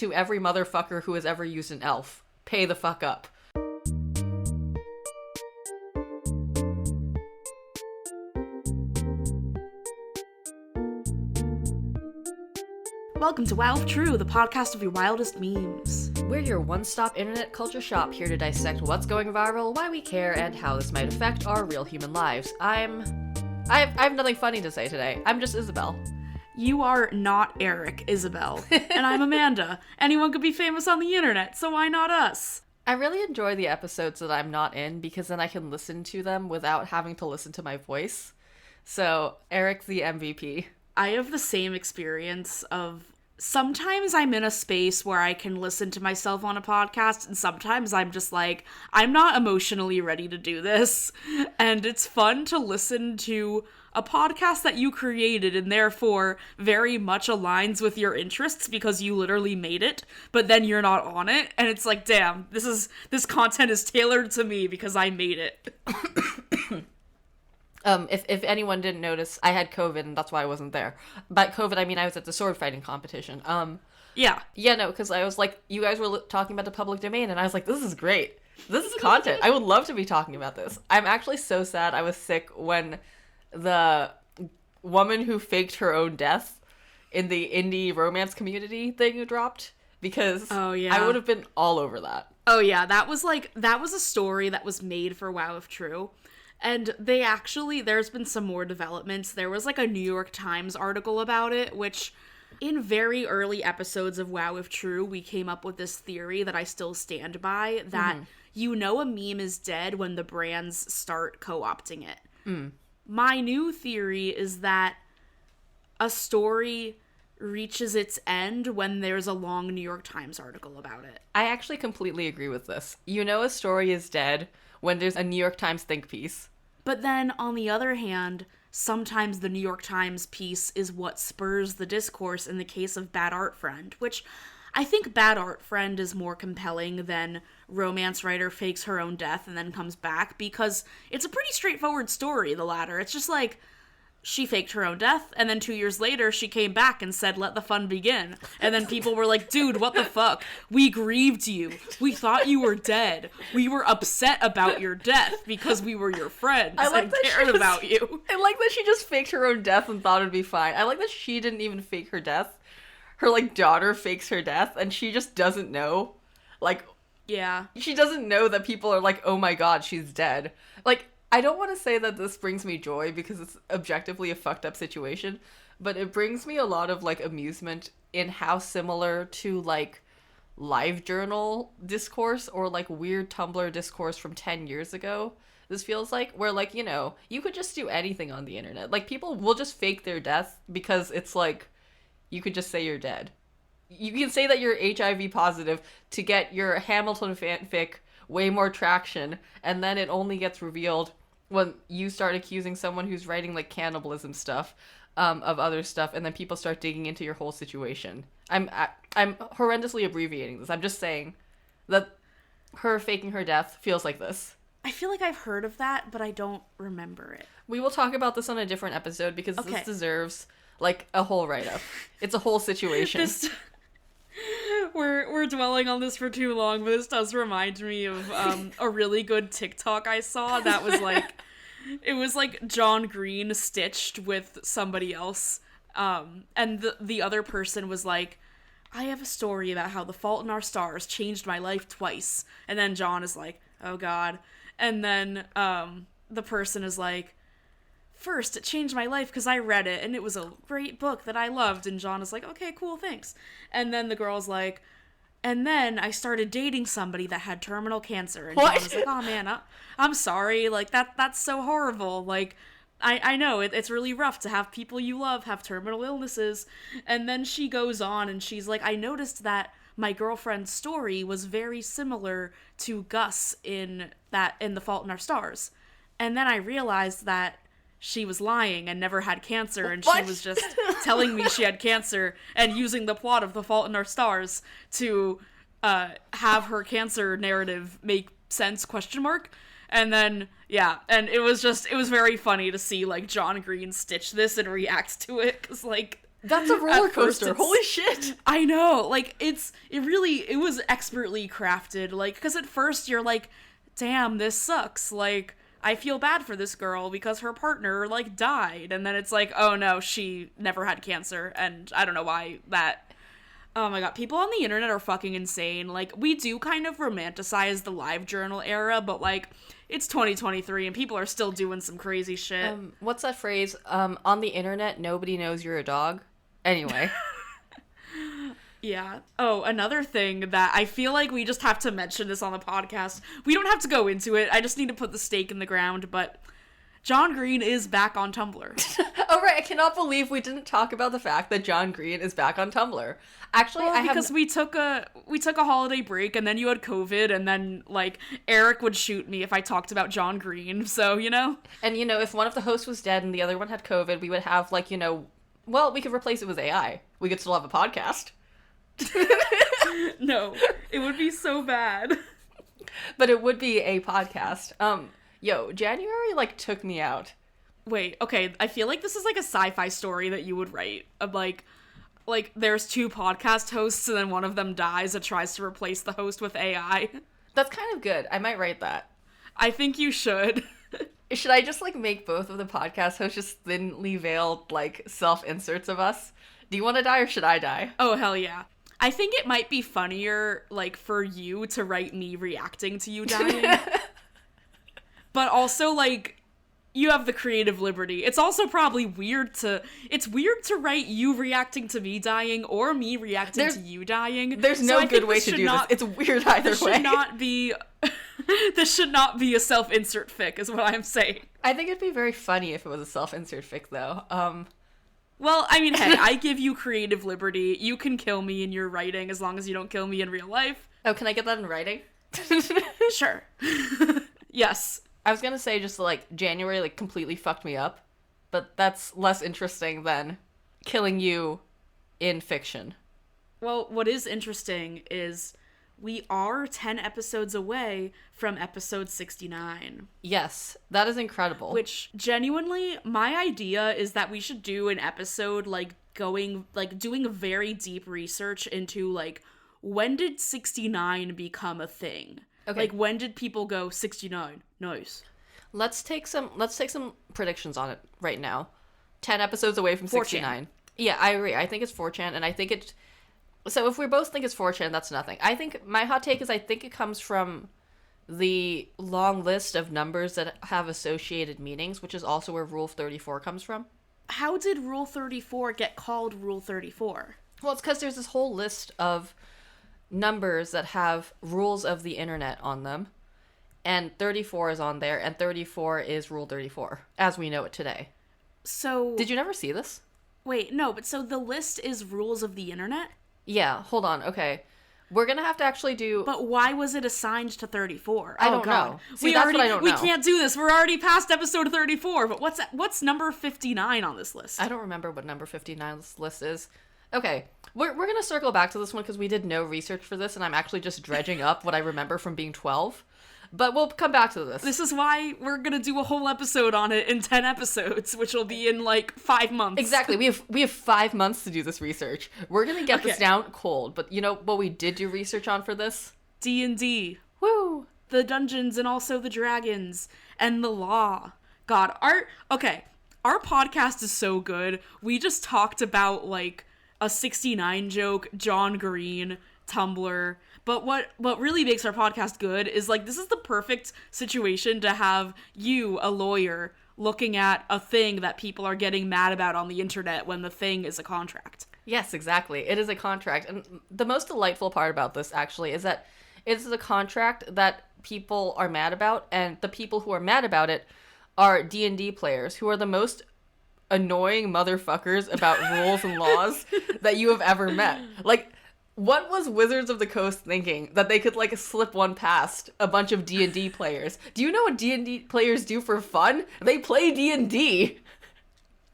to every motherfucker who has ever used an elf. Pay the fuck up. Welcome to Wow If True, the podcast of your wildest memes. We're your one-stop internet culture shop, here to dissect what's going viral, why we care, and how this might affect our real human lives. I have nothing funny to say today. I'm just Isabel. You are not Eric, Isabel. And I'm Amanda. Anyone could be famous on the internet, so why not us? I really enjoy the episodes that I'm not in, because then I can listen to them without having to listen to my voice. So, Eric's the MVP. I have the same experience of sometimes I'm in a space where I can listen to myself on a podcast, and sometimes I'm just like, I'm not emotionally ready to do this. And it's fun to listen to a podcast that you created and therefore very much aligns with your interests because you literally made it, but then you're not on it. And it's like, damn, this content is tailored to me because I made it. If anyone didn't notice, I had COVID and that's why I wasn't there. By COVID, I mean I was at the sword fighting competition. Yeah, no, because I was like, you guys were talking about the public domain, and I was like, this is great. This is content. I would love to be talking about this. I'm actually so sad I was sick when the woman who faked her own death in the indie romance community thing dropped, because I would have been all over that. Oh yeah, that was a story that was made for Wow If True. And there's been some more developments. There was like a New York Times article about it, which in very early episodes of Wow If True, we came up with this theory that I still stand by, that you know a meme is dead when the brands start co-opting it. Mm. My new theory is that a story reaches its end when there's a long New York Times article about it. I actually completely agree with this. You know a story is dead when there's a New York Times think piece. But then, on the other hand, sometimes the New York Times piece is what spurs the discourse in the case of Bad Art Friend, which I think Bad Art Friend is more compelling than romance writer fakes her own death and then comes back, because it's a pretty straightforward story, the latter. It's just like, she faked her own death, and then 2 years later, she came back and said, let the fun begin. And then people were like, dude, what the fuck? We grieved you. We thought you were dead. We were upset about your death because we were your friends and cared about you. I like that she just faked her own death and thought it'd be fine. I like that she didn't even fake her death. Her, daughter fakes her death, and she just doesn't know. Yeah. She doesn't know that people are like, oh my god, she's dead. I don't want to say that this brings me joy because it's objectively a fucked up situation, but it brings me a lot of, amusement in how similar to, live journal discourse or, weird Tumblr discourse from 10 years ago this feels like, where, you could just do anything on the internet. People will just fake their death because it's, you could just say you're dead. You can say that you're HIV positive to get your Hamilton fanfic way more traction, and then it only gets revealed when you start accusing someone who's writing cannibalism stuff of other stuff, and then people start digging into your whole situation. I'm horrendously abbreviating this. I'm just saying that her faking her death feels like this. I feel like I've heard of that, but I don't remember it. We will talk about this on a different episode because this deserves a whole write-up. It's a whole situation. We're dwelling on this for too long, but this does remind me of a really good TikTok I saw that was it was John Green stitched with somebody else, and the other person was like, I have a story about how The Fault in Our Stars changed my life twice, and then John is like, oh god, and then the person is like, first, it changed my life because I read it, and it was a great book that I loved. And John is like, okay, cool, thanks. And then the girl's like, and then I started dating somebody that had terminal cancer. And John is like, oh man, I'm sorry. That's so horrible. I know, it's really rough to have people you love have terminal illnesses. And then she goes on, and she's like, I noticed that my girlfriend's story was very similar to Gus in The Fault in Our Stars. And then I realized that she was lying and never had cancer, and she was just telling me she had cancer and using the plot of The Fault in Our Stars to have her cancer narrative make sense, ? And then, and it was very funny to see, John Green stitch this and react to it, because, That's a roller coaster. It's, Holy shit. I know. Like, it was expertly crafted. Like, because at first you're like, damn, this sucks. Like, I feel bad for this girl because her partner, like, died. And then it's like, oh no, she never had cancer. And I don't know why that... Oh my god, people on the internet are fucking insane. Like, we do kind of romanticize the live journal era, but, like, it's 2023 and people are still doing some crazy shit. What's that phrase? On the internet, nobody knows you're a dog. Anyway. Yeah. Oh, another thing that I feel like we just have to mention this on the podcast. We don't have to go into it. I just need to put the stake in the ground, but John Green is back on Tumblr. Oh, right. I cannot believe we didn't talk about the fact that John Green is back on Tumblr. Actually, well, because we took a holiday break, and then you had COVID, and then, like, Eric would shoot me if I talked about John Green, so, you know? And, you know, if one of the hosts was dead and the other one had COVID, we would have, like, you know, well, we could replace it with AI. We could still have a podcast. No, it would be so bad. But it would be a podcast. Yo, January, like, took me out. Wait, okay, I feel like this is, like, a sci-fi story that you would write. Of, like, there's two podcast hosts, and then one of them dies and tries to replace the host with AI. That's kind of good. I might write that. I think you should. Should I just, like, make both of the podcast hosts just thinly veiled, like, self-inserts of us? Do you want to die or should I die? Oh, hell yeah. I think it might be funnier, like, for you to write me reacting to you dying. But also, like, you have the creative liberty. It's also probably weird to write you reacting to me dying or me reacting to you dying. There's no good way to do this. It's weird either way. This should not be a self-insert fic, is what I'm saying. I think it'd be very funny if it was a self-insert fic, though. Well, I mean, hey, I give you creative liberty. You can kill me in your writing as long as you don't kill me in real life. Oh, can I get that in writing? Sure. Yes. I was gonna say just, like, January, like, completely fucked me up. But that's less interesting than killing you in fiction. Well, what is interesting is we are 10 episodes away from episode 69. Yes, that is incredible. Which, genuinely, my idea is that we should do an episode, like, doing very deep research into, like, when did 69 become a thing? Okay. Like, when did people go 69? Nice. Let's take some predictions on it right now. 10 episodes away from 69. 4chan. Yeah, I agree. I think it's 4chan, and I think it... So if we both think it's 4chan, that's nothing. I think my hot take is I think it comes from the long list of numbers that have associated meanings, which is also where Rule 34 comes from. How did Rule 34 get called Rule 34? Well, it's because there's this whole list of numbers that have rules of the internet on them, and 34 is on there, and 34 is Rule 34, as we know it today. So... Did you never see this? Wait, no, but so the list is rules of the internet? Yeah, hold on, okay. We're gonna have to actually do... But why was it assigned to 34? I don't know. See, that's what I don't know. We can't do this. We're already past episode 34, but what's number 59 on this list? I don't remember what number 59's list is. Okay, we're gonna circle back to this one because we did no research for this, and I'm actually just dredging up what I remember from being 12. But we'll come back to this. This is why we're gonna do a whole episode on it in 10 episodes, which will be in, like, 5 months. Exactly. We have 5 months to do this research. We're gonna get this down cold, but you know what we did do research on for this? D&D. Woo! The Dungeons and also the Dragons. And the law. God, our podcast is so good. We just talked about, like, a 69 joke, John Green, Tumblr. But what really makes our podcast good is, like, this is the perfect situation to have you, a lawyer, looking at a thing that people are getting mad about on the internet when the thing is a contract. Yes, exactly. It is a contract. And the most delightful part about this, actually, is that it's a contract that people are mad about, and the people who are mad about it are D&D players, who are the most annoying motherfuckers about rules and laws that you have ever met. Like... What was Wizards of the Coast thinking? That they could, like, slip one past a bunch of D&D players. Do you know what D&D players do for fun? They play D&D.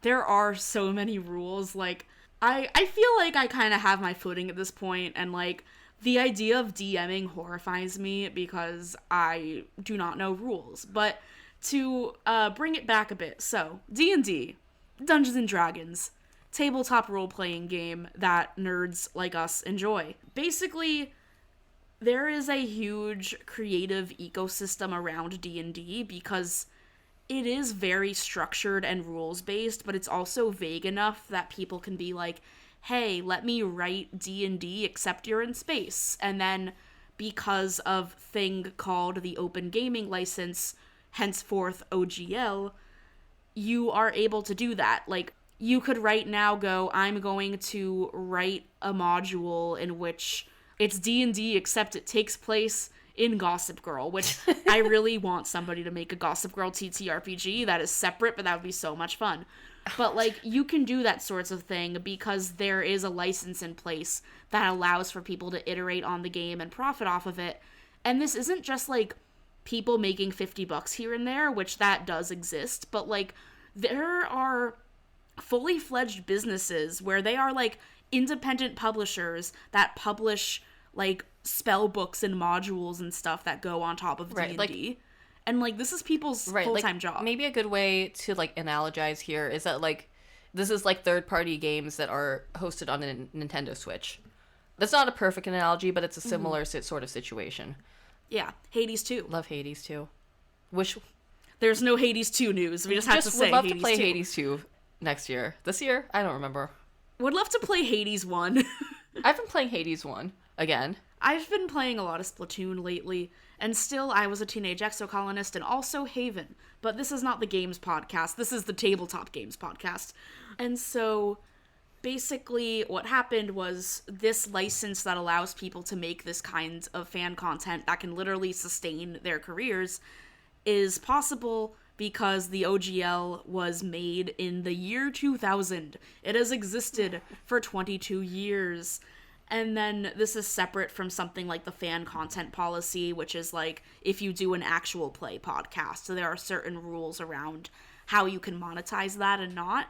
There are so many rules. Like, I feel like I kind of have my footing at this point, and, like, the idea of DMing horrifies me because I do not know rules. But to bring it back a bit, so, D&D, Dungeons & Dragons, tabletop role-playing game that nerds like us enjoy. Basically, there is a huge creative ecosystem around D&D because it is very structured and rules-based, but it's also vague enough that people can be like, hey, let me write D&D except you're in space. And then because of thing called the Open Gaming License, henceforth OGL, you are able to do that. Like, you could right now go, I'm going to write a module in which it's D&D except it takes place in Gossip Girl, which I really want somebody to make a Gossip Girl TTRPG that is separate, but that would be so much fun. But, like, you can do that sorts of thing because there is a license in place that allows for people to iterate on the game and profit off of it. And this isn't just, like, people making $50 here and there, which that does exist, but, like, there are fully fledged businesses where they are, like, independent publishers that publish, like, spell books and modules and stuff that go on top of D&D. Like, and, like, this is people's full-time job. Maybe a good way to, like, analogize here is that, like, this is, like, third-party games that are hosted on a Nintendo Switch. That's not a perfect analogy, but it's a similar sort of situation. Yeah, Hades 2. Love Hades 2. Wish... There's no Hades 2 news. We just have to say would love Hades to play 2. Hades 2 next year. This year? I don't remember. Would love to play Hades 1. I've been playing Hades 1 again. I've been playing a lot of Splatoon lately, and still I was a teenage exocolonist and also Haven. But this is not the games podcast. This is the tabletop games podcast. And so basically what happened was this license that allows people to make this kind of fan content that can literally sustain their careers is possible because the OGL was made in the year 2000. It has existed for 22 years. And then this is separate from something like the fan content policy, which is like if you do an actual play podcast. So there are certain rules around how you can monetize that and not.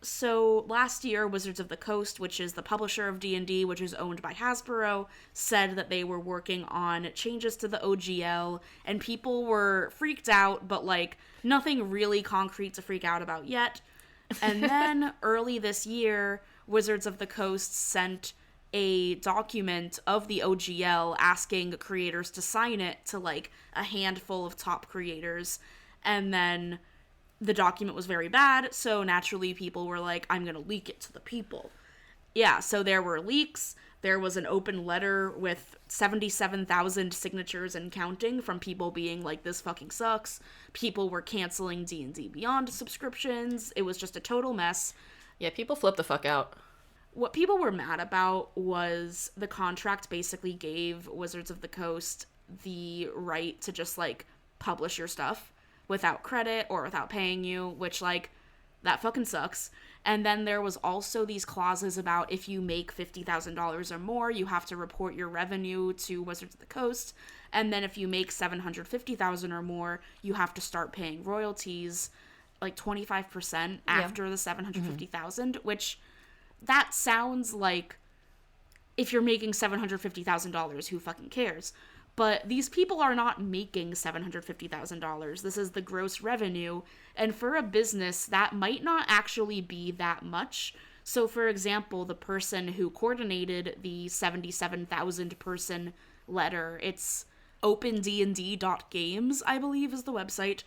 So last year, Wizards of the Coast, which is the publisher of D&D, which is owned by Hasbro, said that they were working on changes to the OGL, and people were freaked out, but, like, nothing really concrete to freak out about yet. And then, early this year, Wizards of the Coast sent a document of the OGL asking creators to sign it to, like, a handful of top creators, and then the document was very bad, so naturally people were like, I'm gonna leak it to the people. Yeah, so there were leaks. There was an open letter with 77,000 signatures and counting from people being like, this fucking sucks. People were canceling D&D Beyond subscriptions. It was just a total mess. Yeah, people flipped the fuck out. What people were mad about was the contract basically gave Wizards of the Coast the right to just, like, publish your stuff without credit or without paying you, which, like, that fucking sucks. And then there was also these clauses about if you make $50,000 or more, you have to report your revenue to Wizards of the Coast. And then if you make $750,000 or more, you have to start paying royalties, like 25% after the $750,000, which that sounds like if you're making $750,000, who fucking cares? But these people are not making $750,000. This is the gross revenue. And for a business, that might not actually be that much. So, for example, the person who coordinated the 77,000 person letter, it's opendnd.games, I believe is the website.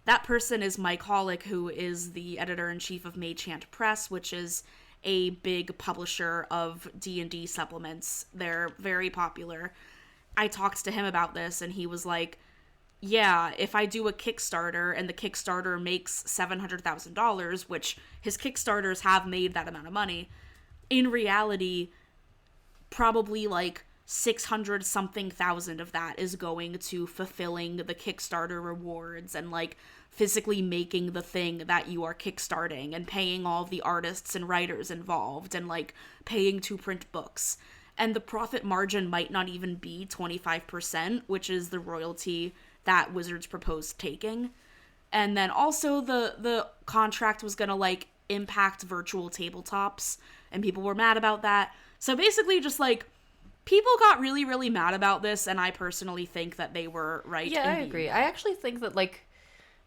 That person is Mike Hollick, who is the editor-in-chief of Magehand Press, which is a big publisher of D&D supplements. They're very popular. I talked to him about this, and he was like, yeah, if I do a Kickstarter and the Kickstarter makes $700,000, which his Kickstarters have made that amount of money, in reality, probably like 600 something thousand of that is going to fulfilling the Kickstarter rewards and like physically making the thing that you are kickstarting and paying all of the artists and writers involved and like paying to print books. And the profit margin might not even be 25%, which is the royalty that Wizards proposed taking. And then also the contract was going to, like, impact virtual tabletops, and people were mad about that. So basically just, like, people got really, really mad about this, and I personally think that they were right. Yeah, I agree. I actually think that, like,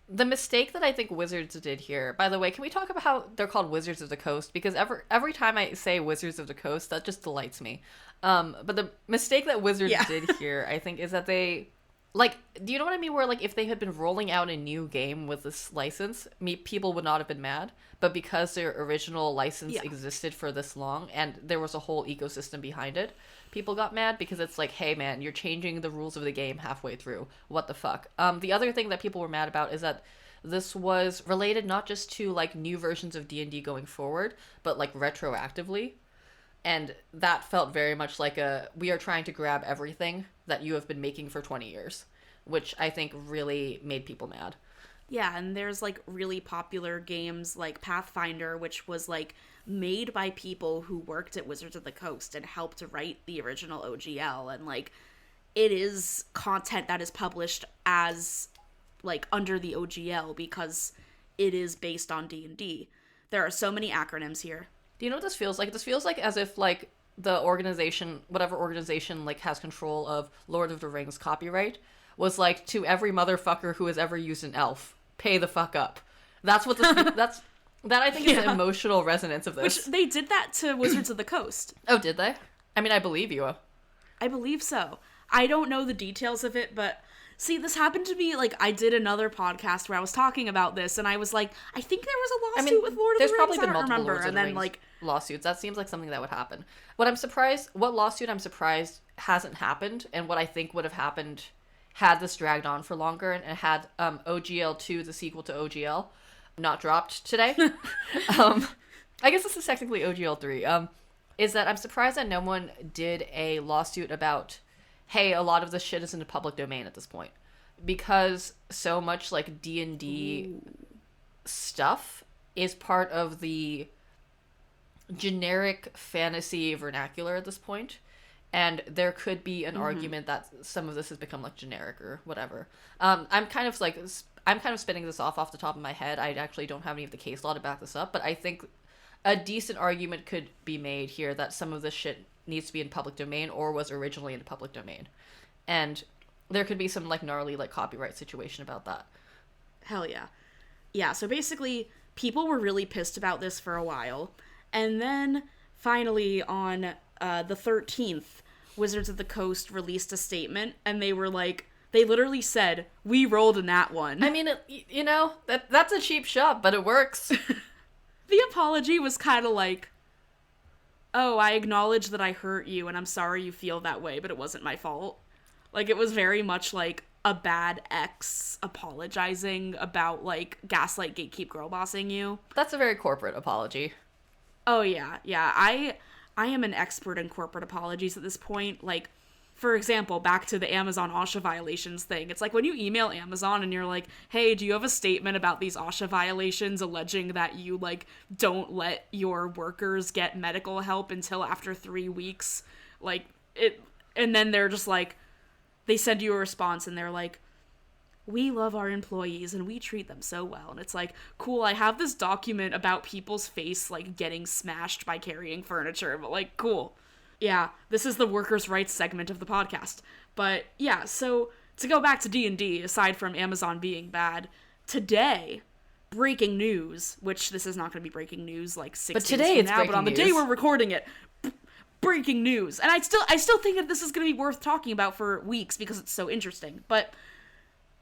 The mistake that I think Wizards did here, by the way, can we talk about how they're called Wizards of the Coast? Because every time I say Wizards of the Coast, that just delights me. But the mistake that Wizards did here, I think, is that they, like, do you know what I mean? Where, like, if they had been rolling out a new game with this license, people would not have been mad. But because their original license existed for this long, and there was a whole ecosystem behind it, people got mad because it's like, hey man, you're changing the rules of the game halfway through. What the fuck? The other thing that people were mad about is that this was related not just to like new versions of D&D going forward, but like retroactively. And that felt very much like we are trying to grab everything that you have been making for 20 years, which I think really made people mad. Yeah, and there's like really popular games like Pathfinder, which was like made by people who worked at Wizards of the Coast and helped to write the original OGL, and like it is content that is published as like under the OGL because it is based on D&D. There are so many acronyms here. Do you know what this feels like? This feels like as if like the organization, whatever organization like has control of Lord of the Rings copyright, was like, to every motherfucker who has ever used an elf, pay the fuck up. That's what this that I think is the emotional resonance of this. Which they did that to Wizards of the Coast. Oh, did they? I mean, I believe you. I believe so. I don't know the details of it, but see, this happened to me, like, I did another podcast where I was talking about this, and I was like, I think there was a lawsuit with Lord of the Rings. There's probably been multiple remember. Lords of the Rings like lawsuits. That seems like something that would happen. What lawsuit I'm surprised hasn't happened, and what I think would have happened had this dragged on for longer and had OGL 2, the sequel to OGL, not dropped today. I guess this is technically OGL 3. Is that I'm surprised that no one did a lawsuit about, hey, a lot of this shit is in the public domain at this point. Because so much like D&D stuff is part of the generic fantasy vernacular at this point. And there could be an argument that some of this has become like generic or whatever. I'm kind of spinning this off the top of my head. I actually don't have any of the case law to back this up, but I think a decent argument could be made here that some of this shit needs to be in public domain or was originally in the public domain. And there could be some like gnarly like copyright situation about that. Hell yeah. Yeah, so basically people were really pissed about this for a while. And then finally on the 13th, Wizards of the Coast released a statement, and they were like, they literally said, we rolled a nat one. I mean, that's a cheap shot, but it works. The apology was kind of like, oh, I acknowledge that I hurt you, and I'm sorry you feel that way, but it wasn't my fault. Like, it was very much like a bad ex apologizing about, like, gaslight, gatekeep, girlbossing you. That's a very corporate apology. Oh, yeah. Yeah, I am an expert in corporate apologies at this point. Like, for example, back to the Amazon OSHA violations thing. It's like when you email Amazon and you're like, hey, do you have a statement about these OSHA violations alleging that you, like, don't let your workers get medical help until after 3 weeks? Like, and then they're just like, they send you a response and they're like, we love our employees and we treat them so well. And it's like, cool, I have this document about people's face, like, getting smashed by carrying furniture, but, like, cool. Yeah, this is the workers' rights segment of the podcast. But, yeah, so, to go back to D&D, aside from Amazon being bad, today, breaking news, which this is not going to be breaking news, like, 6 days from now, but on the day we're recording it, breaking news. And I still think that this is going to be worth talking about for weeks because it's so interesting. But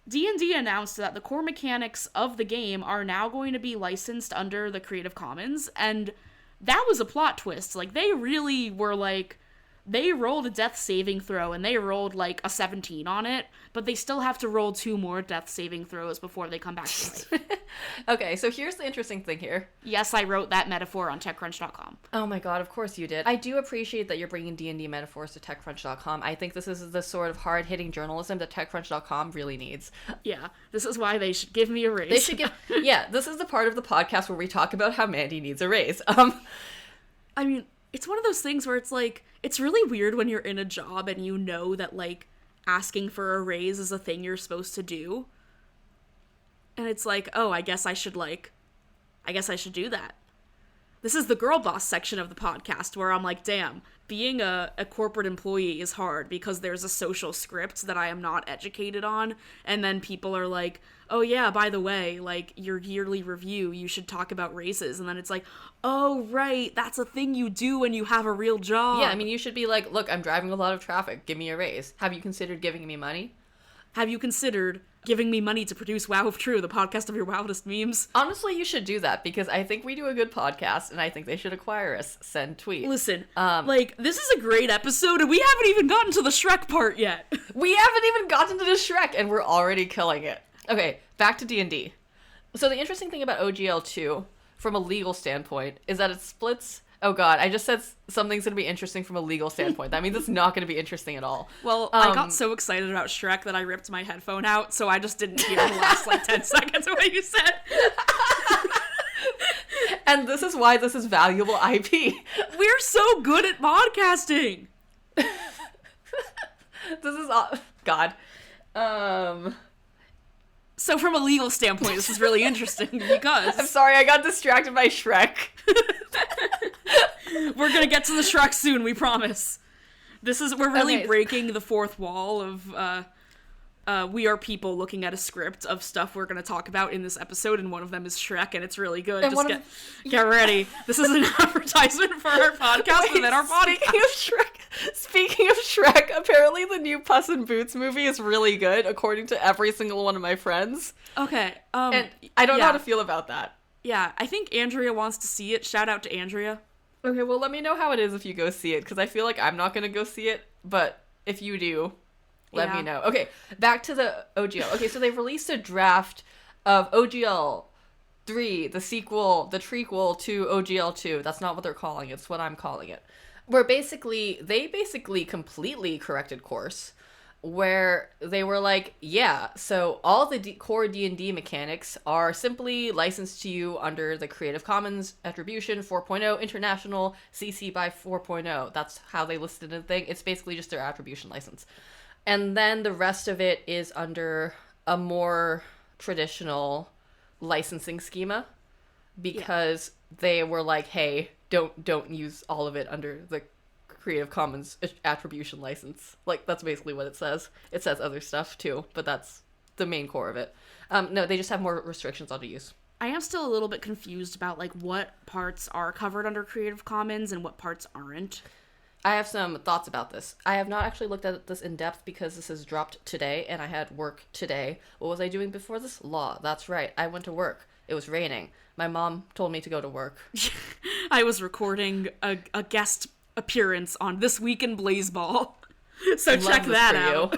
D&D announced that the core mechanics of the game are now going to be licensed under the Creative Commons, and that was a plot twist. Like, they really were like, they rolled a death saving throw, and they rolled, like, a 17 on it, but they still have to roll 2 more death saving throws before they come back to life. Okay, so here's the interesting thing here. Yes, I wrote that metaphor on TechCrunch.com. Oh my god, of course you did. I do appreciate that you're bringing D&D metaphors to TechCrunch.com. I think this is the sort of hard-hitting journalism that TechCrunch.com really needs. Yeah, this is why they should give me a raise. They should give... Yeah, this is the part of the podcast where we talk about how Mandy needs a raise. I mean, it's one of those things where it's like, it's really weird when you're in a job and you know that, like, asking for a raise is a thing you're supposed to do. And it's like, oh, I guess I should do that. This is the girl boss section of the podcast where I'm like, damn, being a corporate employee is hard because there's a social script that I am not educated on, and then people are like, oh yeah, by the way, like, your yearly review, you should talk about raises, and then it's like, oh right, that's a thing you do when you have a real job. Yeah, I mean, you should be like, look, I'm driving a lot of traffic, give me a raise. Have you considered giving me money? Have you considered giving me money to produce Wow of True, the podcast of your wildest memes? Honestly, you should do that, because I think we do a good podcast, and I think they should acquire us. Send tweets. Listen, like, this is a great episode, and we haven't even gotten to the Shrek part yet. We haven't even gotten to the Shrek, and we're already killing it. Okay, back to D&D. So the interesting thing about OGL2, from a legal standpoint, is that it splits... Oh god, I just said something's going to be interesting from a legal standpoint. That means it's not going to be interesting at all. Well, I got so excited about Shrek that I ripped my headphone out, so I just didn't hear the last, 10 seconds of what you said. And this is why this is valuable IP. We're so good at podcasting! This is... God. So from a legal standpoint, this is really interesting because... I'm sorry, I got distracted by Shrek. We're gonna get to the Shrek soon, we promise. We're really breaking the fourth wall of, we are people looking at a script of stuff we're gonna talk about in this episode, and one of them is Shrek, and it's really good. And just get ready. This is an advertisement for our podcast within our podcast. Speaking of Shrek, apparently the new Puss in Boots movie is really good, according to every single one of my friends. Okay, and I don't know how to feel about that. Yeah, I think Andrea wants to see it. Shout out to Andrea. Okay, well, let me know how it is if you go see it, because I feel like I'm not going to go see it, but if you do, let me know. Okay, back to the OGL. Okay, so they've released a draft of OGL 3, the sequel, the trequel to OGL 2. That's not what they're calling it. It's what I'm calling it. Where they basically completely corrected course. Where they were like, yeah, so all the core D&D mechanics are simply licensed to you under the Creative Commons Attribution 4.0 International CC by 4.0. That's how they listed the thing. It's basically just their attribution license. And then the rest of it is under a more traditional licensing schema, because they were like, hey, don't use all of it under the Creative Commons attribution license. Like, that's basically what it says. It says other stuff too, but that's the main core of it. No, they just have more restrictions on use. I am still a little bit confused about, what parts are covered under Creative Commons and what parts aren't. I have some thoughts about this. I have not actually looked at this in depth because this is dropped today and I had work today. What was I doing before this? Law. That's right. I went to work. It was raining. My mom told me to go to work. I was recording a guest appearance on This Week in Blazeball. So check that out.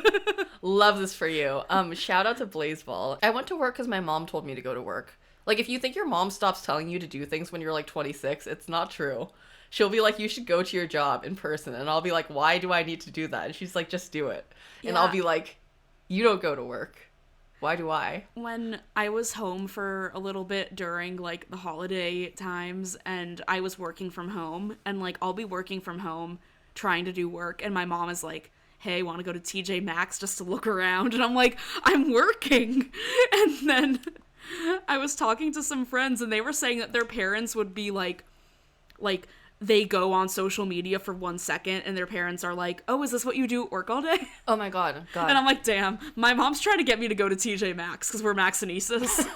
Love this for you. Shout out to Blazeball. I went to work because my mom told me to go to work. Like, if you think your mom stops telling you to do things when you're 26, it's not true. She'll be like, you should go to your job in person. And I'll be like, why do I need to do that? And she's like, just do it. Yeah. And I'll be like, you don't go to work. Why do I? When I was home for a little bit during, the holiday times, and I was working from home, and, I'll be working from home trying to do work, and my mom is like, hey, want to go to TJ Maxx just to look around? And I'm like, I'm working! And then I was talking to some friends, and they were saying that their parents would be like, they go on social media for 1 second and their parents are like, oh, is this what you do at work all day? Oh my god. And I'm like, damn, my mom's trying to get me to go to TJ Maxx because we're Maxxinesis.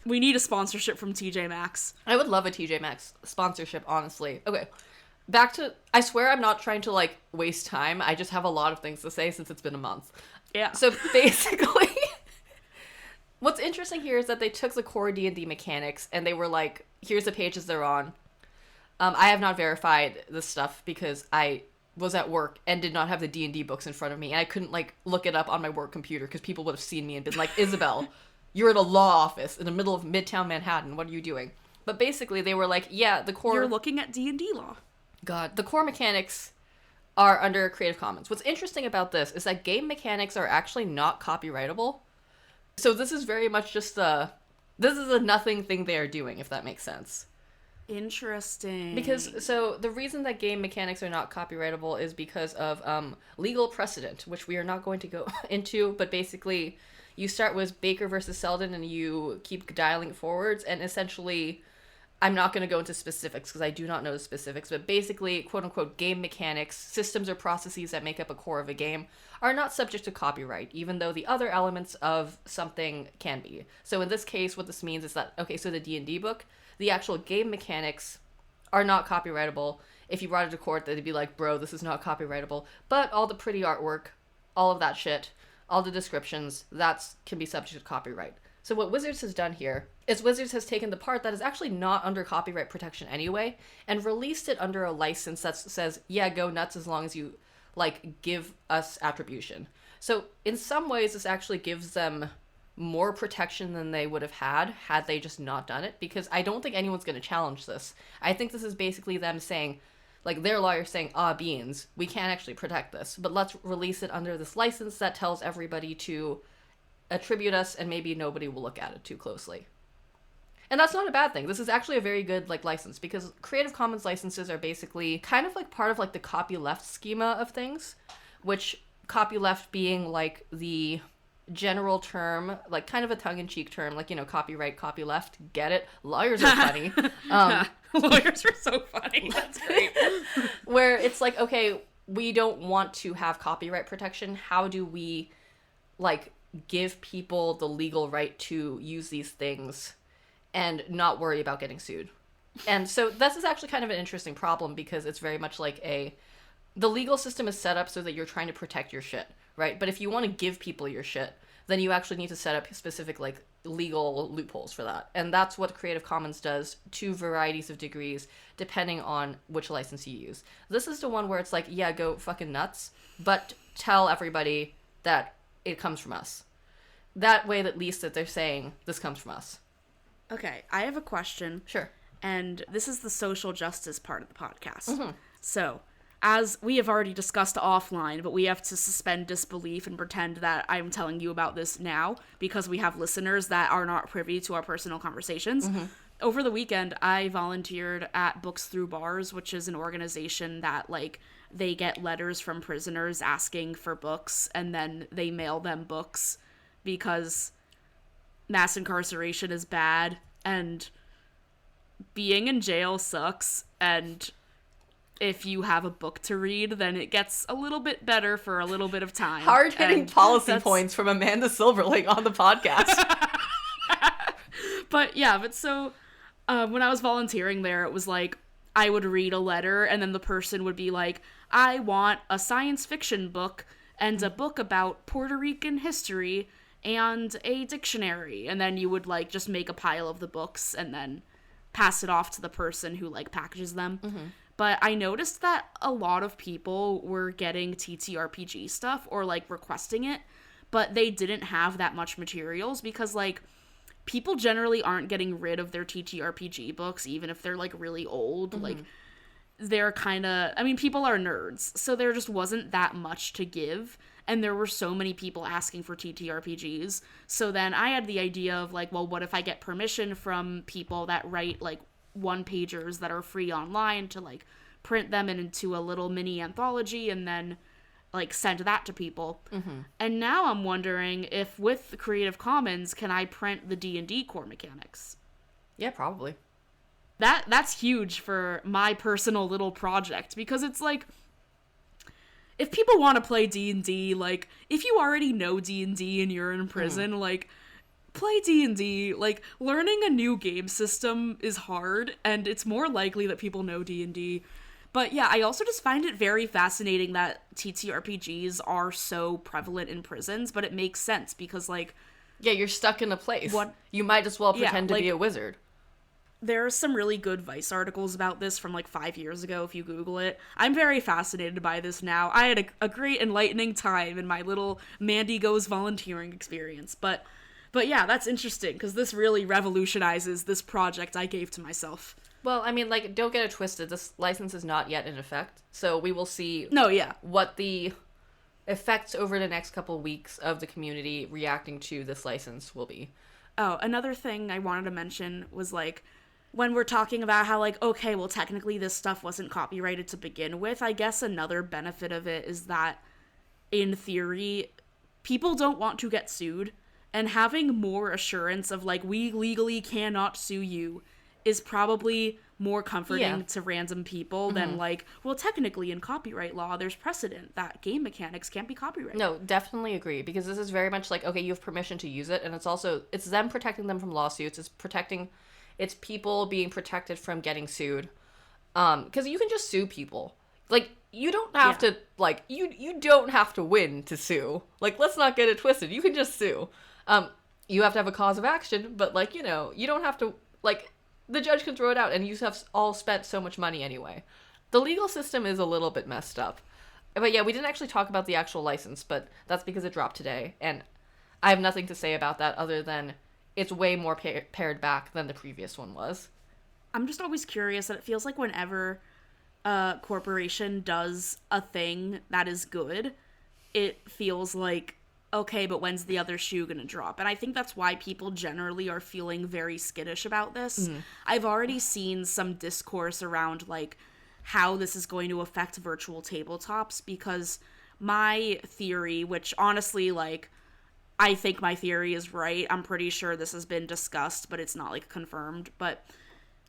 We need a sponsorship from TJ Maxx. I would love a TJ Maxx sponsorship, honestly. Okay, back to, I swear I'm not trying to waste time. I just have a lot of things to say since it's been a month. Yeah. So basically, what's interesting here is that they took the core D&D mechanics and they were like, here's the pages they're on. I have not verified this stuff because I was at work and did not have the D&D books in front of me, and I couldn't look it up on my work computer because people would have seen me and been like, Isabel, you're at a law office in the middle of Midtown Manhattan. What are you doing? But basically they were like, yeah, the core... You're looking at D&D law. God, the core mechanics are under Creative Commons. What's interesting about this is that game mechanics are actually not copyrightable. So this is very much just this is a nothing thing they are doing, if that makes sense. Interesting. Because, so, the reason that game mechanics are not copyrightable is because of legal precedent, which we are not going to go into, but basically, you start with Baker versus Selden, and you keep dialing forwards, and essentially, I'm not going to go into specifics because I do not know the specifics, but basically, quote unquote, game mechanics, systems or processes that make up a core of a game are not subject to copyright, even though the other elements of something can be. So in this case, what this means is that, okay, so the D&D book, the actual game mechanics are not copyrightable. If you brought it to court, they'd be like, bro, this is not copyrightable. But all the pretty artwork, all of that shit, all the descriptions, that can be subject to copyright. So what Wizards has done here is Wizards has taken the part that is actually not under copyright protection anyway and released it under a license that says, yeah, go nuts as long as you, like, give us attribution. So in some ways, this actually gives them more protection than they would have had they just not done it, because I don't think anyone's going to challenge this. I think this is basically them saying, like, their lawyers saying, beans, we can't actually protect this, but let's release it under this license that tells everybody to attribute us, and maybe nobody will look at it too closely. And that's not a bad thing. This is actually a very good, like, license, because Creative Commons licenses are basically kind of like part of, like, the copyleft schema of things, which copyleft being, like, the general term, like, kind of a tongue-in-cheek term, like, you know, copyright, copyleft, get it? Lawyers are funny. Lawyers are so funny. That's great. Where it's like, okay, we don't want to have copyright protection. How do we, like, give people the legal right to use these things and not worry about getting sued? And so this is actually kind of an interesting problem, because it's very much like the legal system is set up so that you're trying to protect your shit, right? But if you want to give people your shit, then you actually need to set up specific, like, legal loopholes for that. And that's what Creative Commons does to varieties of degrees, depending on which license you use. This is the one where it's like, yeah, go fucking nuts, but tell everybody that it comes from us. That way, at least, that they're saying, this comes from us. Okay, I have a question. Sure. And this is the social justice part of the podcast. Mm-hmm. So, as we have already discussed offline, but we have to suspend disbelief and pretend that I'm telling you about this now, because we have listeners that are not privy to our personal conversations. Mm-hmm. Over the weekend, I volunteered at Books Through Bars, which is an organization that, like, they get letters from prisoners asking for books, and then they mail them books because mass incarceration is bad, and being in jail sucks, and if you have a book to read, then it gets a little bit better for a little bit of time. Hard-hitting policy points from Amanda Silberling on the podcast. But so when I was volunteering there, it was like, I would read a letter, and then the person would be like, I want a science fiction book and a book about Puerto Rican history and a dictionary. And then you would, like, just make a pile of the books and then pass it off to the person who, like, packages them. Mm-hmm. But I noticed that a lot of people were getting TTRPG stuff or, like, requesting it, but they didn't have that much materials because, like, people generally aren't getting rid of their TTRPG books, even if they're, like, really old. Mm-hmm. Like, they're kind of, I mean, people are nerds, so there just wasn't that much to give, and there were so many people asking for TTRPGs. So then I had the idea of, like, well, what if I get permission from people that write, like, one-pagers that are free online to, like, print them into a little mini anthology and then, like, send that to people. Mm-hmm. And now I'm wondering if with the Creative Commons, can I print the D&D core mechanics? Yeah, probably. That's huge for my personal little project, because it's like, if people want to play D&D, like, if you already know D&D and you're in prison, like, play D&D. Like, learning a new game system is hard, and it's more likely that people know D&D. But yeah, I also just find it very fascinating that TTRPGs are so prevalent in prisons, but it makes sense because, like... Yeah, you're stuck in a place. You might as well pretend to be a wizard. There are some really good Vice articles about this from, like, 5 years ago, if you Google it. I'm very fascinated by this now. I had a great enlightening time in my little Mandy Goes volunteering experience, But yeah, that's interesting, because this really revolutionizes this project I gave to myself. Well, I mean, like, don't get it twisted. This license is not yet in effect, so we will see what the effects over the next couple weeks of the community reacting to this license will be. Oh, another thing I wanted to mention was, like, when we're talking about how, like, okay, well, technically this stuff wasn't copyrighted to begin with, I guess another benefit of it is that, in theory, people don't want to get sued. And having more assurance of, like, we legally cannot sue you is probably more comforting Yeah. to random people than like, well, technically in copyright law, there's precedent that game mechanics can't be copyrighted. No, definitely agree, because this is very much like, okay, you have permission to use it, and it's them protecting them from lawsuits, it's people being protected from getting sued. Because you can just sue people. Like, you don't have to, like, you don't have to win to sue. Like, let's not get it twisted. You can just sue. You have to have a cause of action, but, like, you know, you don't have to, like, the judge can throw it out, and you have all spent so much money anyway. The legal system is a little bit messed up. But yeah, we didn't actually talk about the actual license, but that's because it dropped today, and I have nothing to say about that other than it's way more pared back than the previous one was. I'm just always curious that it feels like whenever a corporation does a thing that is good, it feels like, okay, but when's the other shoe gonna drop? And I think that's why people generally are feeling very skittish about this. I've already seen some discourse around, like, how this is going to affect virtual tabletops, because my theory, which honestly, like, I think my theory is right. I'm pretty sure this has been discussed, but it's not, like, confirmed. But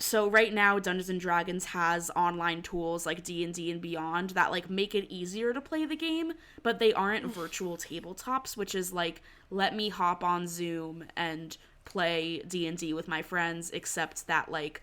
so right now, Dungeons & Dragons has online tools like D&D and Beyond that, like, make it easier to play the game, but they aren't virtual tabletops, which is, like, let me hop on Zoom and play D&D with my friends, except that, like,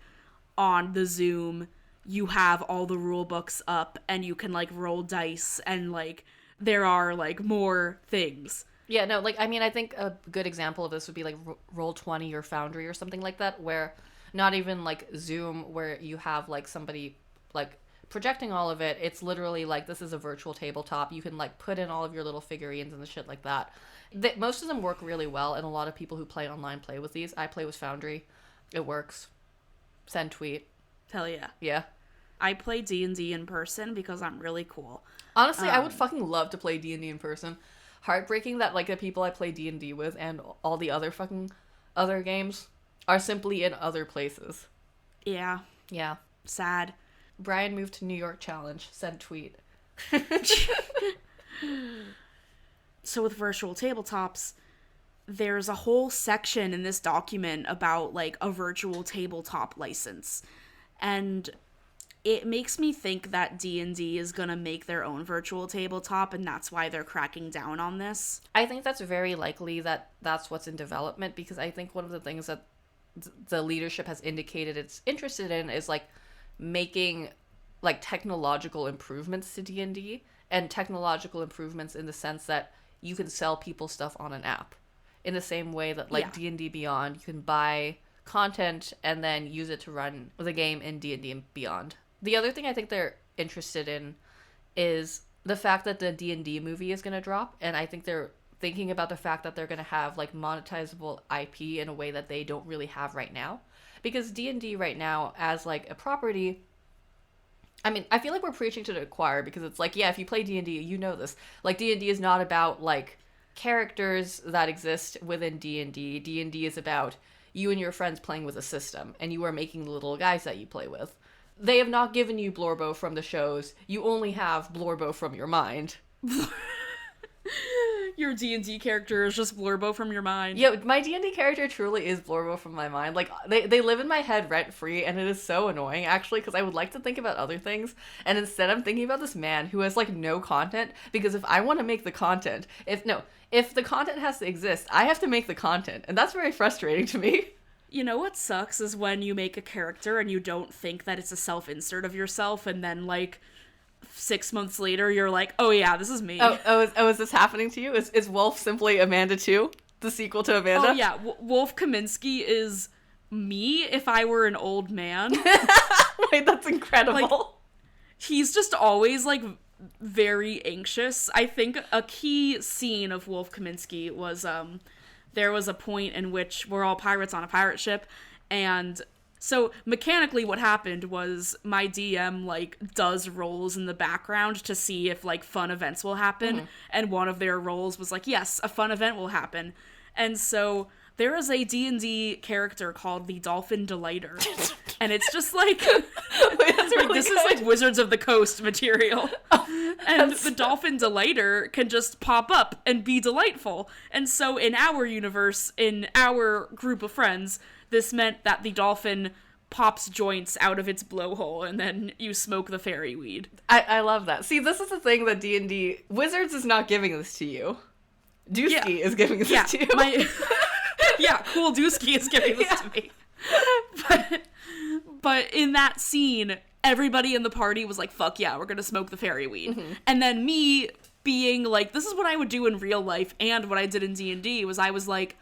on the Zoom, you have all the rule books up, and you can, like, roll dice, and, like, there are, like, more things. Yeah, no, like, I mean, I think a good example of this would be, like, Roll20 or Foundry or something like that, where not even, like, Zoom, where you have, like, somebody, like, projecting all of it. It's literally, like, this is a virtual tabletop. You can, like, put in all of your little figurines and the shit like that. Most of them work really well, and a lot of people who play online play with these. I play with Foundry. It works. Send tweet. Hell yeah. Yeah. I play D&D in person because I'm really cool. Honestly, I would fucking love to play D&D in person. Heartbreaking that, like, the people I play D&D with and all the other fucking other games are simply in other places. Yeah. Yeah. Sad. Brian moved to New York challenge. Send tweet. So with virtual tabletops, there's a whole section in this document about, like, a virtual tabletop license. And it makes me think that D&D is gonna make their own virtual tabletop, and that's why they're cracking down on this. I think that's very likely that that's what's in development, because I think one of the things that the leadership has indicated it's interested in is, like, making, like, technological improvements to D&D, and technological improvements in the sense that you can sell people stuff on an app. In the same way that, like, D&D Beyond, you can buy content and then use it to run the game in D&D and Beyond. The other thing I think they're interested in is the fact that the D&D movie is going to drop, and I think they're thinking about the fact that they're going to have, like, monetizable IP in a way that they don't really have right now. Because D&D right now, as, like, a property, I mean, I feel like we're preaching to the choir, because it's like, yeah, if you play D&D, you know this. Like, D&D is not about, like, characters that exist within D&D. D&D is about you and your friends playing with a system, and you are making the little guys that you play with. They have not given you Blorbo from the shows. You only have Blorbo from your mind. Your D&D character is just Blorbo from your mind. Yeah, my D&D character truly is Blorbo from my mind. Like, they live in my head rent-free, and it is so annoying, actually, because I would like to think about other things, and instead I'm thinking about this man who has, like, no content, because if I want to make the content, if the content has to exist, I have to make the content, and that's very frustrating to me. You know what sucks is when you make a character and you don't think that it's a self-insert of yourself, and then, like, 6 months later, you're like, oh yeah, this is me. Is this happening to you? Is Wolf simply Amanda 2? The sequel to Amanda? Oh yeah, Wolf Kaminsky is me if I were an old man. Wait, that's incredible. Like, he's just always, like, very anxious. I think a key scene of Wolf Kaminsky was, there was a point in which we're all pirates on a pirate ship, and so mechanically what happened was my DM, like, does rolls in the background to see if, like, fun events will happen, and one of their rolls was like, yes, a fun event will happen. And so there is a D&D character called the Dolphin Delighter, and it's just like, wait, that's really this good. is like Wizards of the Coast material. And the Dolphin Delighter can just pop up and be delightful. And so in our universe, in our group of friends, this meant that the dolphin pops joints out of its blowhole, and then you smoke the fairy weed. I love that. See, this is the thing that D&D... Wizards is not giving this to you. Dusky is giving this to you. Yeah, cool Dusky is giving this to me. But in that scene, everybody in the party was like, fuck yeah, we're gonna smoke the fairy weed. Mm-hmm. And then me being like, this is what I would do in real life, and what I did in D&D was I was like,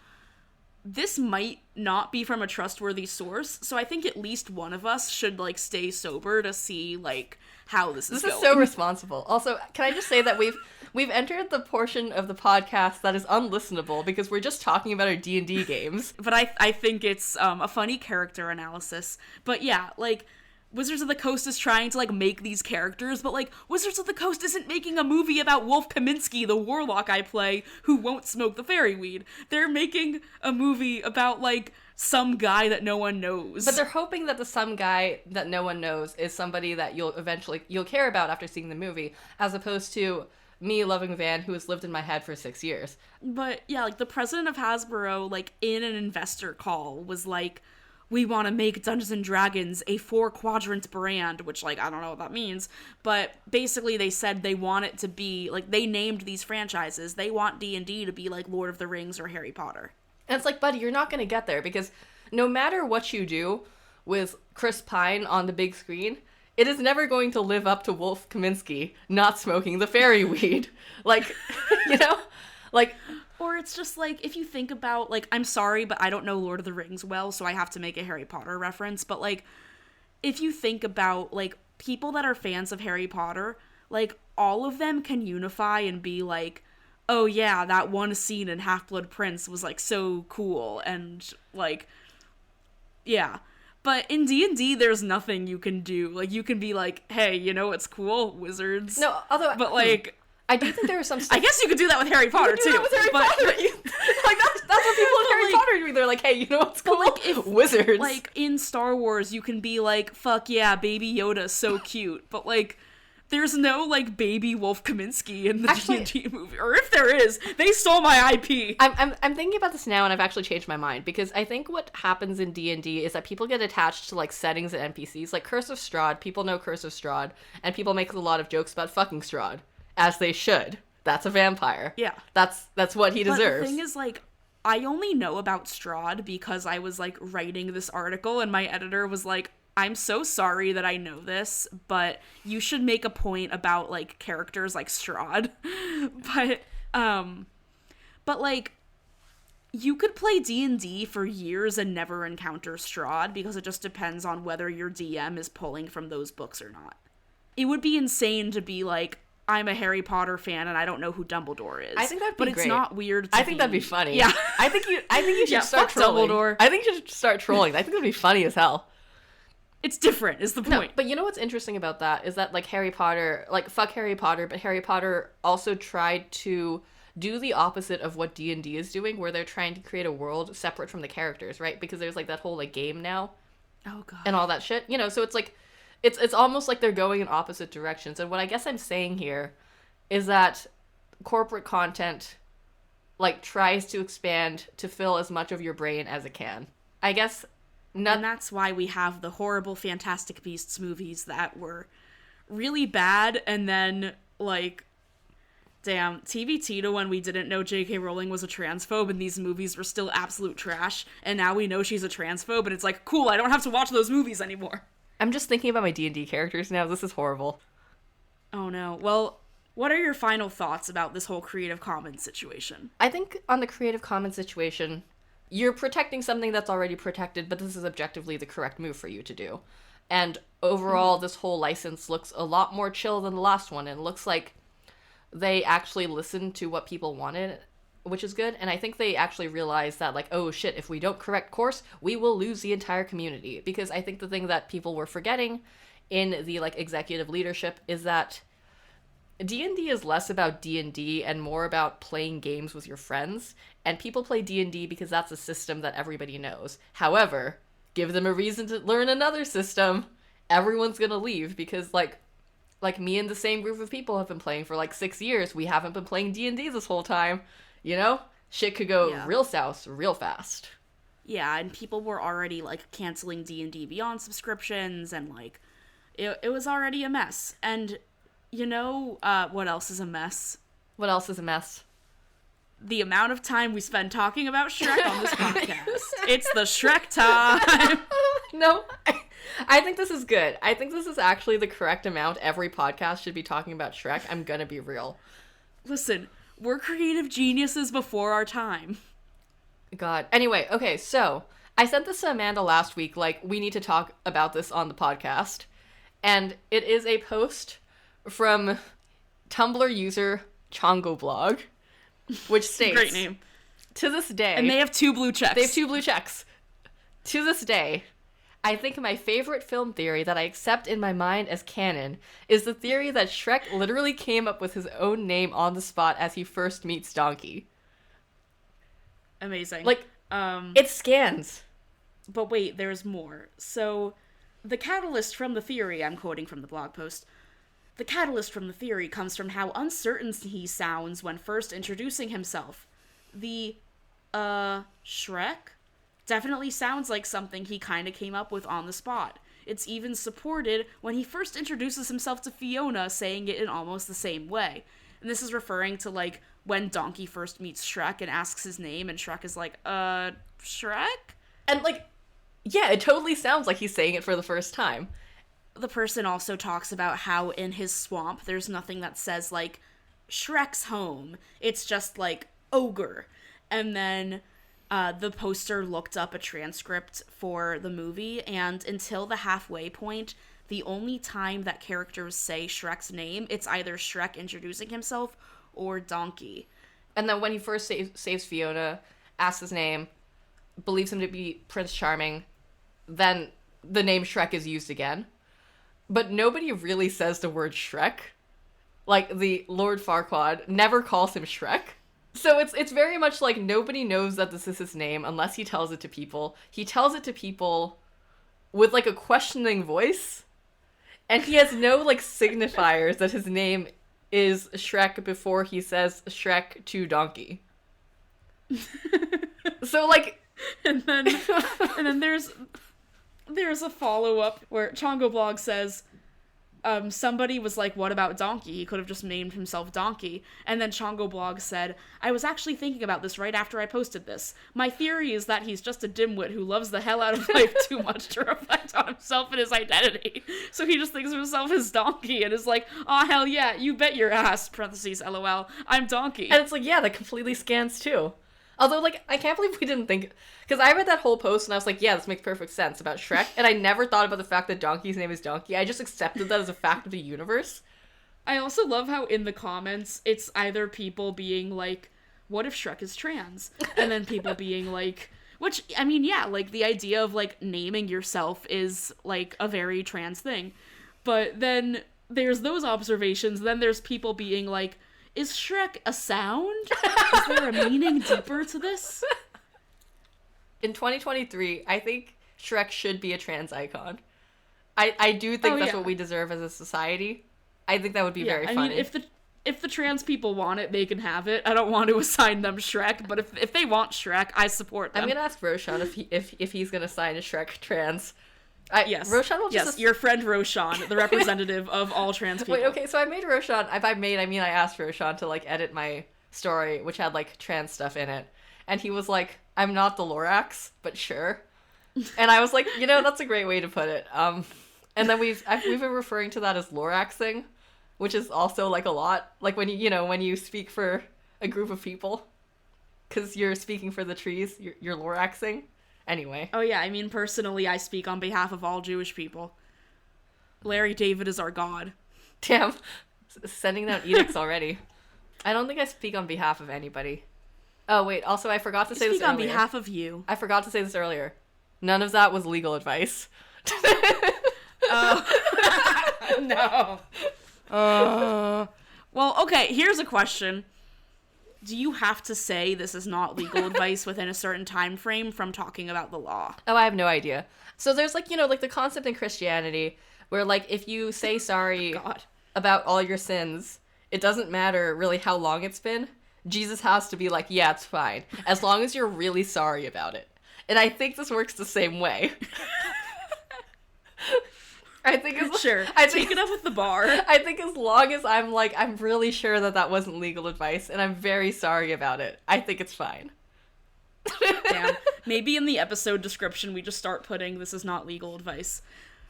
this might not be from a trustworthy source, so I think at least one of us should, like, stay sober to see, like, how this is going. This is so responsible. Also, can I just say that we've entered the portion of the podcast that is unlistenable because we're just talking about our D&D games. But I think it's a funny character analysis. But yeah, like, Wizards of the Coast is trying to, like, make these characters, but, like, Wizards of the Coast isn't making a movie about Wolf Kaminsky, the warlock I play, who won't smoke the fairy weed. They're making a movie about, like, some guy that no one knows. But they're hoping that the some guy that no one knows is somebody that you'll care about after seeing the movie, as opposed to me loving Van, who has lived in my head for 6 years. But, yeah, like, the president of Hasbro, like, in an investor call was like, we want to make Dungeons & Dragons a 4-quadrant brand, which, like, I don't know what that means, but basically they said they want it to be, like, they named these franchises. They want D&D to be like Lord of the Rings or Harry Potter. And it's like, buddy, you're not going to get there, because no matter what you do with Chris Pine on the big screen, it is never going to live up to Wolf Kaminsky not smoking the fairy weed. Like, you know? Like... Or it's just, like, if you think about, like, I'm sorry, but I don't know Lord of the Rings well, so I have to make a Harry Potter reference, but, like, if you think about, like, people that are fans of Harry Potter, like, all of them can unify and be like, oh yeah, that one scene in Half-Blood Prince was, like, so cool, and, like, yeah. But in D&D, there's nothing you can do. Like, you can be like, hey, you know what's cool? Wizards. No, although... But, like... I do think there are some stuff... I guess you could do that with Harry Potter, too. With Harry Potter. Like, that's what people in Harry Potter do. They're like, hey, you know what's cool? Like, if, Wizards. Like, in Star Wars, you can be like, fuck yeah, Baby Yoda's so cute. But, like, there's no, like, Baby Wolf Kaminsky in the D&D movie. Or if there is, they stole my IP. I'm thinking about this now, and I've actually changed my mind. Because I think what happens in D&D is that people get attached to, like, settings and NPCs. Like, Curse of Strahd, people know Curse of Strahd. And people make a lot of jokes about fucking Strahd. As they should. That's a vampire. Yeah. That's what he deserves. But the thing is, like, I only know about Strahd because I was, like, writing this article, and my editor was like, I'm so sorry that I know this, but you should make a point about, like, characters like Strahd. But, like, you could play D&D for years and never encounter Strahd because it just depends on whether your DM is pulling from those books or not. It would be insane to be like, I'm a Harry Potter fan and I don't know who Dumbledore is. I think that'd be great. But it's not weird to I think that'd be funny. Yeah. I think you should start fuck trolling. Dumbledore. I think you should start trolling. I think that'd be funny as hell. It's different, is the point. No, but you know what's interesting about that is that, like, Harry Potter, like, fuck Harry Potter, but Harry Potter also tried to do the opposite of what D&D is doing, where they're trying to create a world separate from the characters, right? Because there's, like, that whole, like, game now. Oh, God. And all that shit. You know, so it's, like, it's almost like they're going in opposite directions. And what I guess I'm saying here is that corporate content, like, tries to expand to fill as much of your brain as it can. I guess... And that's why we have the horrible Fantastic Beasts movies that were really bad, and then, like, damn, TBT to when we didn't know J.K. Rowling was a transphobe and these movies were still absolute trash, and now we know she's a transphobe, and it's like, cool, I don't have to watch those movies anymore. I'm just thinking about my D&D characters now. This is horrible. Oh, no. Well... What are your final thoughts about this whole Creative Commons situation? I think on the Creative Commons situation, you're protecting something that's already protected, but this is objectively the correct move for you to do. And overall, this whole license looks a lot more chill than the last one. And it looks like they actually listened to what people wanted, which is good. And I think they actually realized that, like, oh shit, if we don't correct course, we will lose the entire community. Because I think the thing that people were forgetting in the, like, executive leadership is that D&D is less about D&D and more about playing games with your friends, and people play D&D because that's a system that everybody knows. However, give them a reason to learn another system, everyone's gonna leave because, like me and the same group of people have been playing for, like, 6 years. We haven't been playing D&D this whole time, you know? Shit could go real south real fast. Yeah, and people were already, like, canceling D&D Beyond subscriptions, and, like, it was already a mess. And, what else is a mess? What else is a mess? The amount of time we spend talking about Shrek on this podcast. It's the Shrek time! No, I think this is good. I think this is actually the correct amount. Every podcast should be talking about Shrek. I'm gonna be real. Listen, we're creative geniuses before our time. God. Anyway, okay, so I sent this to Amanda last week, like, we need to talk about this on the podcast. And it is a post from Tumblr user Chongoblog, which states... Great name. To this day... And they have 2 blue checks. They have 2 blue checks. To this day, I think my favorite film theory that I accept in my mind as canon is the theory that Shrek literally came up with his own name on the spot as he first meets Donkey. Amazing. Like, it scans. But wait, there's more. So, the catalyst from the theory, I'm quoting from the blog post, the catalyst from the theory comes from how uncertain he sounds when first introducing himself. The, Shrek? Definitely sounds like something he kinda came up with on the spot. It's even supported when he first introduces himself to Fiona, saying it in almost the same way. And this is referring to, like, when Donkey first meets Shrek and asks his name, and Shrek is like, Shrek? And, like, yeah, it totally sounds like he's saying it for the first time. The person also talks about how in his swamp there's nothing that says, like, Shrek's home. It's just, like, ogre. And then the poster looked up a transcript for the movie, and until the halfway point, the only time that characters say Shrek's name, it's either Shrek introducing himself or Donkey. And then when he first saves Fiona, asks his name, believes him to be Prince Charming, then the name Shrek is used again. But nobody really says the word Shrek. Like, the Lord Farquaad never calls him Shrek. So it's very much like nobody knows that this is his name unless he tells it to people. He tells it to people with, like, a questioning voice. And he has no, like, signifiers that his name is Shrek before he says Shrek to Donkey. So, like... And then there's a follow-up where Chongoblog says, somebody was like, what about Donkey? He could have just named himself Donkey. And then Chongoblog said, I was actually thinking about this right after I posted this. My theory is that he's just a dimwit who loves the hell out of life too much to reflect on himself and his identity. So he just thinks of himself as Donkey and is like, aw, hell yeah, you bet your ass, parentheses, LOL, I'm Donkey. And it's like, yeah, that completely scans too. Although, like, I can't believe we didn't think... Because I read that whole post and I was like, yeah, this makes perfect sense about Shrek. And I never thought about the fact that Donkey's name is Donkey. I just accepted that as a fact of the universe. I also love how in the comments, it's either people being like, what if Shrek is trans? And then people being like... Which, I mean, yeah, like, the idea of, like, naming yourself is, like, a very trans thing. But then there's those observations, then there's people being like, is Shrek a sound? Is there a meaning deeper to this? In 2023, I think Shrek should be a trans icon. I do think that's what we deserve as a society. I think that would be very funny. I mean, if the trans people want it, they can have it. I don't want to assign them Shrek, but if they want Shrek, I support them. I'm gonna ask Roshan if he's gonna sign a Shrek trans. Yes. Roshan will just... Yes, your friend Roshan, the representative of all trans people. Wait, okay, so I made Roshan... If I made, I mean I asked Roshan to, like, edit my story, which had, like, trans stuff in it. And he was like, I'm not the Lorax, but sure. And I was like, you know, that's a great way to put it. And then we've been referring to that as Loraxing, which is also, like, a lot. Like, when when you speak for a group of people, because you're speaking for the trees, you're Loraxing. Anyway. Oh yeah, I mean, personally, I speak on behalf of all Jewish people. Larry David is our god. Damn. Sending out edicts already. I don't think I speak on behalf of anybody. Oh, wait, also, I forgot to say this earlier. I speak on behalf of you. I forgot to say this earlier. None of that was legal advice. No. Well, okay, here's a question. Do you have to say this is not legal advice within a certain time frame from talking about the law? Oh, I have no idea. So there's, like, like, the concept in Christianity where, like, if you say sorry about all your sins, it doesn't matter really how long it's been. Jesus has to be like, yeah, it's fine. As long as you're really sorry about it. And I think this works the same way. I think it's sure. Take it up with the bar. I think as long as I'm like, I'm really sure that wasn't legal advice, and I'm very sorry about it, I think it's fine. Damn. Maybe in the episode description we just start putting "this is not legal advice."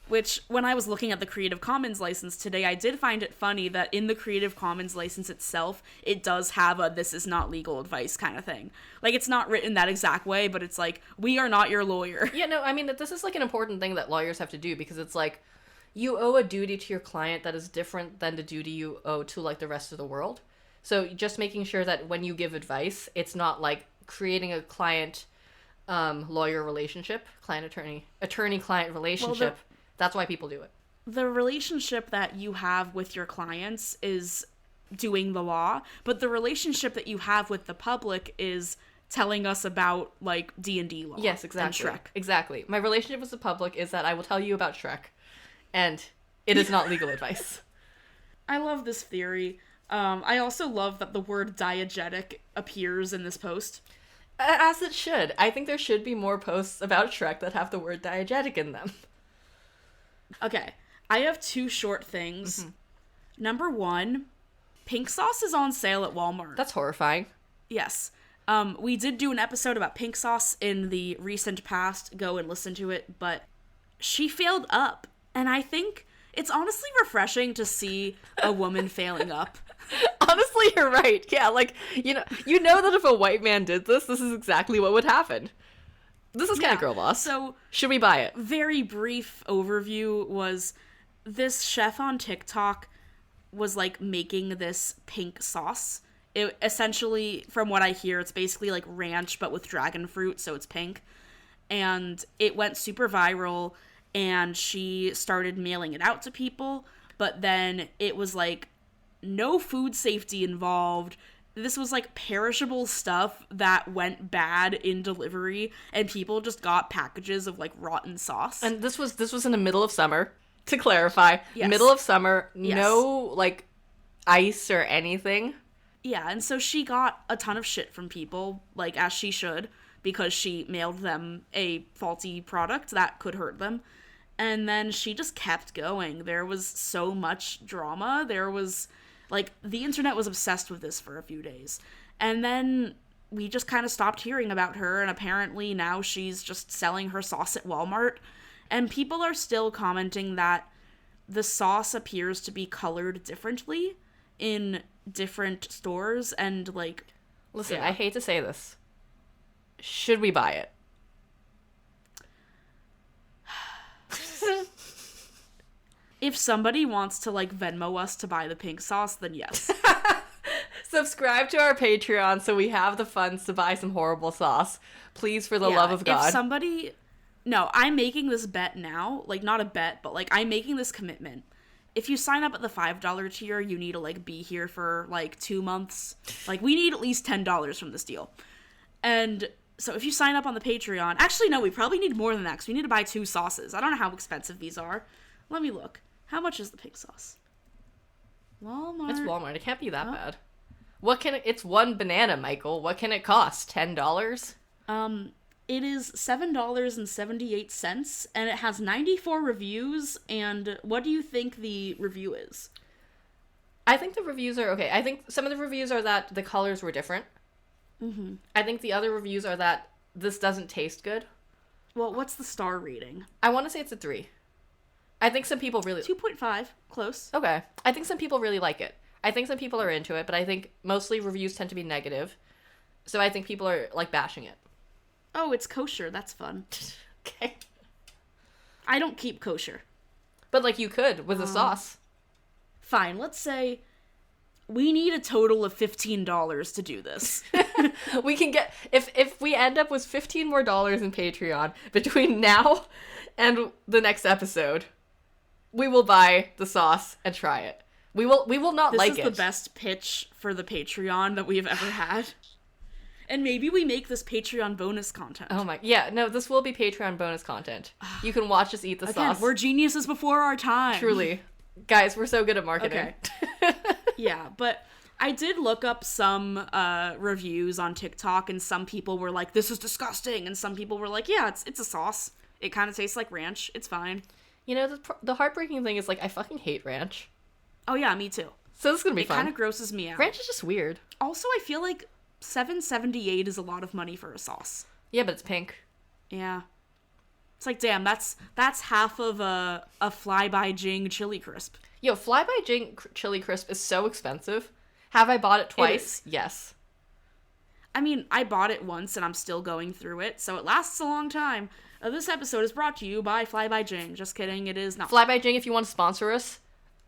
Which, when I was looking at the Creative Commons license today, I did find it funny that in the Creative Commons license itself, it does have a "this is not legal advice" kind of thing. Like, it's not written that exact way, but it's like, we are not your lawyer. Yeah, no, I mean, this is like an important thing that lawyers have to do, because it's like, you owe a duty to your client that is different than the duty you owe to, like, the rest of the world. So just making sure that when you give advice, it's not, like, creating a client-lawyer relationship, attorney-client relationship. Well, that's why people do it. The relationship that you have with your clients is doing the law, but the relationship that you have with the public is telling us about, like, D&D law. Yes, exactly. And Shrek. Exactly. My relationship with the public is that I will tell you about Shrek. And it is not legal advice. I love this theory. I also love that the word diegetic appears in this post. As it should. I think there should be more posts about Shrek that have the word diegetic in them. Okay. I have 2 short things. Mm-hmm. Number 1, pink sauce is on sale at Walmart. That's horrifying. Yes. We did do an episode about pink sauce in the recent past. Go and listen to it. But she failed up. And I think it's honestly refreshing to see a woman failing up. Honestly, you're right. Yeah, like, you know that if a white man did this is exactly what would happen. This is kind of girl boss. So, should we buy it? Very brief overview was this chef on TikTok was, like, making this pink sauce. It essentially, from what I hear, it's basically like ranch but with dragon fruit, so it's pink. And it went super viral. And she started mailing it out to people, but then it was, like, no food safety involved. This was, like, perishable stuff that went bad in delivery, and people just got packages of, like, rotten sauce. And this was in the middle of summer, to clarify. Yes. Middle of summer, yes. No, like, ice or anything. Yeah, and so she got a ton of shit from people, like, as she should, because she mailed them a faulty product that could hurt them. And then she just kept going. There was so much drama. There was, like, the internet was obsessed with this for a few days. And then we just kind of stopped hearing about her, and apparently now she's just selling her sauce at Walmart. And people are still commenting that the sauce appears to be colored differently in different stores, and, like... Listen, yeah. I hate to say this. Should we buy it? If somebody wants to, like, Venmo us to buy the pink sauce, then yes. Subscribe to our Patreon so we have the funds to buy some horrible sauce. Please, for the love of God. If somebody... No, I'm making this bet now. Like, not a bet, but, like, I'm making this commitment. If you sign up at the $5 tier, you need to, like, be here for, like, 2 months. Like, we need at least $10 from this deal. And... So if you sign up on the Patreon... Actually, no, we probably need more than that, because we need to buy 2 sauces. I don't know how expensive these are. Let me look. How much is the pink sauce? Walmart. It's Walmart. It can't be that bad. It's 1 banana, Michael. What can it cost? $10? It is $7.78, and it has 94 reviews, and what do you think the review is? I think the reviews are okay. I think some of the reviews are that the colors were different. Mm-hmm. I think the other reviews are that this doesn't taste good. Well, what's the star rating? I want to say it's a 3. I think some people really... 2.5. Close. Okay. I think some people really like it. I think some people are into it, but I think mostly reviews tend to be negative. So I think people are, like, bashing it. Oh, it's kosher. That's fun. Okay. I don't keep kosher. But, like, you could with a sauce. Fine. Let's say we need a total of $15 to do this. We can get... If we end up with $15 more in Patreon between now and the next episode, we will buy the sauce and try it. We will not like it. This is the best pitch for the Patreon that we have ever had. And maybe we make this Patreon bonus content. Oh my... Yeah, no, this will be Patreon bonus content. You can watch us eat the sauce. We're geniuses before our time. Truly. Guys, we're so good at marketing. Okay. Yeah, but I did look up some reviews on TikTok, and some people were like, "This is disgusting," and some people were like, "Yeah, it's a sauce. It kind of tastes like ranch. It's fine." You know, the heartbreaking thing is, like, I fucking hate ranch. Oh yeah, me too. So this is gonna be fun. It kind of grosses me out. Ranch is just weird. Also, I feel like $7.78 is a lot of money for a sauce. Yeah, but it's pink. Yeah. It's like, damn, that's half of a Fly-By Jing chili crisp. Yo, Fly-By Jing chili crisp is so expensive. Have I bought it twice? Yes. I mean, I bought it once and I'm still going through it, so it lasts a long time. This episode is brought to you by Fly-By Jing. Just kidding, it is not. Fly-By Jing, if you want to sponsor us,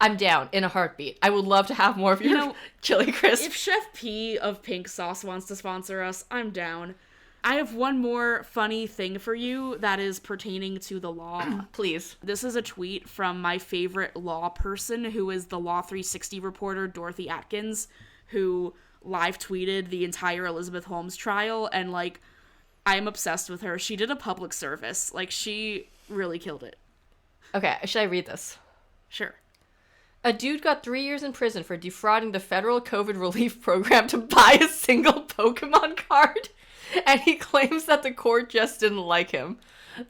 I'm down in a heartbeat. I would love to have more of your chili crisp. If Chef P of Pink Sauce wants to sponsor us, I'm down. I have one more funny thing for you that is pertaining to the law. Please. This is a tweet from my favorite law person, who is the Law 360 reporter, Dorothy Atkins, who live tweeted the entire Elizabeth Holmes trial, and, like, I am obsessed with her. She did a public service. Like, she really killed it. Okay, should I read this? Sure. A dude got 3 years in prison for defrauding the federal COVID relief program to buy a single Pokemon card. And he claims that the court just didn't like him.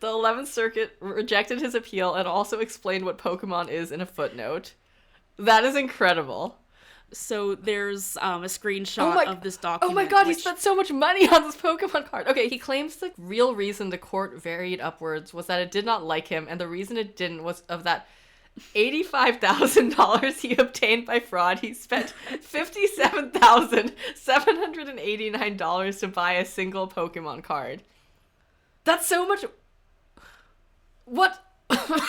The 11th Circuit rejected his appeal and also explained what Pokemon is in a footnote. That is incredible. So there's a screenshot of this document. Oh my god, he spent so much money on this Pokemon card. Okay, he claims the real reason the court varied upwards was that it did not like him, and the reason it didn't was of that $85,000 he obtained by fraud. He spent $57,789 to buy a single Pokemon card. That's so much. What? I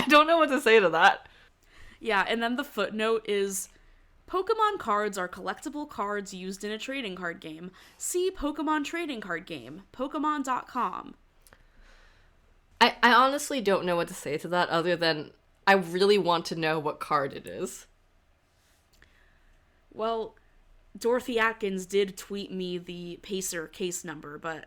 don't know what to say to that. Yeah, and then the footnote is, Pokemon cards are collectible cards used in a trading card game. See Pokemon trading card game, Pokemon.com. I honestly don't know what to say to that other than I really want to know what card it is. Well, Dorothy Atkins did tweet me the Pacer case number, but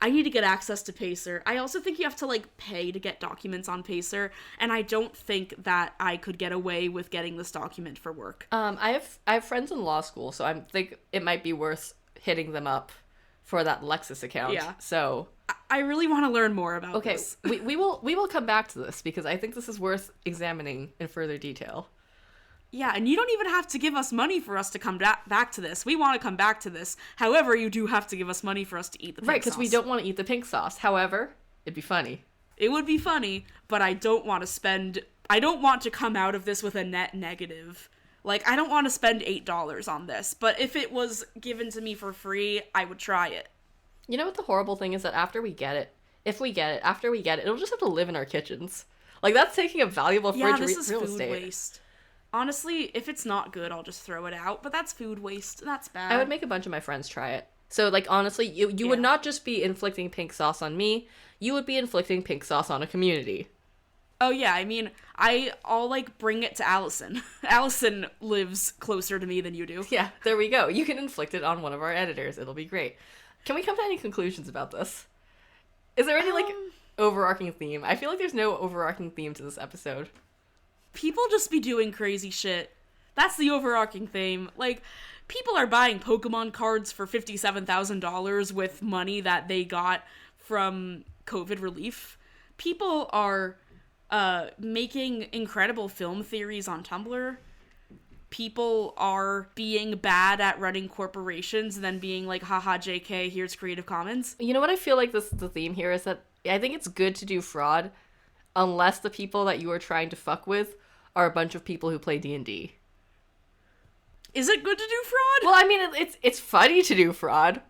I need to get access to Pacer. I also think you have to, like, pay to get documents on Pacer, and I don't think that I could get away with getting this document for work. I have friends in law school, so I think it might be worth hitting them up for that Lexus account. Yeah. So I really want to learn more about this. Okay, we will come back to this because I think this is worth examining in further detail. Yeah, and you don't even have to give us money for us to come back to this. We want to come back to this. However, you do have to give us money for us to eat the pink sauce. Right, because we don't want to eat the pink sauce. However, it'd be funny. It would be funny, but I don't want to come out of this with a net negative. Like, I don't want to spend $8 on this, but if it was given to me for free, I would try it. You know what the horrible thing is? That after we get it, it'll just have to live in our kitchens. Like, that's taking up valuable fridge real estate. Food waste. Honestly, if it's not good, I'll just throw it out, but that's food waste. That's bad. I would make a bunch of my friends try it. So, like, honestly, you would not just be inflicting pink sauce on me, you would be inflicting pink sauce on a community. Oh, yeah, I mean, I'll, like, bring it to Allison. Allison lives closer to me than you do. Yeah, there we go. You can inflict it on one of our editors. It'll be great. Can we come to any conclusions about this? Is there any, like, overarching theme? I feel like there's no overarching theme to this episode. People just be doing crazy shit. That's the overarching theme. Like, people are buying Pokemon cards for $57,000 with money that they got from COVID relief. People are making incredible film theories on Tumblr. People are being bad at running corporations and then being like, haha, JK, here's Creative Commons. You know what I feel like the theme here is that I think it's good to do fraud unless the people that you are trying to fuck with are a bunch of people who play D&D. Is it good to do fraud? Well, I mean, it's funny to do fraud.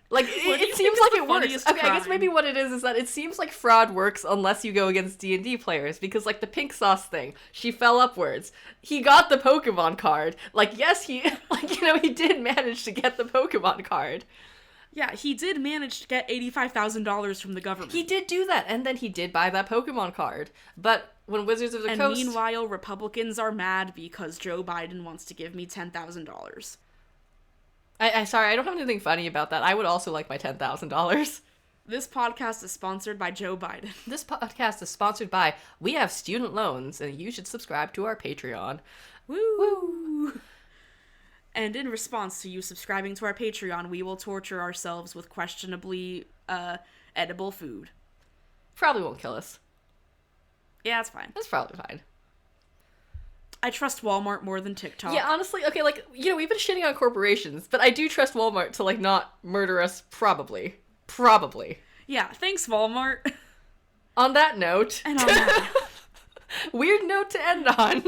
Like, it seems like it works. Okay, I guess maybe what it is that it seems like fraud works unless you go against D&D players, because, like, the pink sauce thing, she fell upwards. He got the Pokemon card. Like, yes, he did manage to get the Pokemon card. Yeah, he did manage to get $85,000 from the government. He did do that, and then he did buy that Pokemon card. But when Wizards of the Coast... And meanwhile, Republicans are mad because Joe Biden wants to give me $10,000. Sorry, I don't have anything funny about that. I would also like my $10,000. This podcast is sponsored by Joe Biden. This podcast is sponsored by We Have Student Loans, and you should subscribe to our Patreon. Woo! Woo! And in response to you subscribing to our Patreon, we will torture ourselves with questionably edible food. Probably won't kill us. Yeah, that's fine. That's probably fine. I trust Walmart more than TikTok. Yeah, honestly, okay, like, you know, we've been shitting on corporations, but I do trust Walmart to, like, not murder us, probably. Probably. Yeah, thanks, Walmart. On that note. And on that weird note to end on.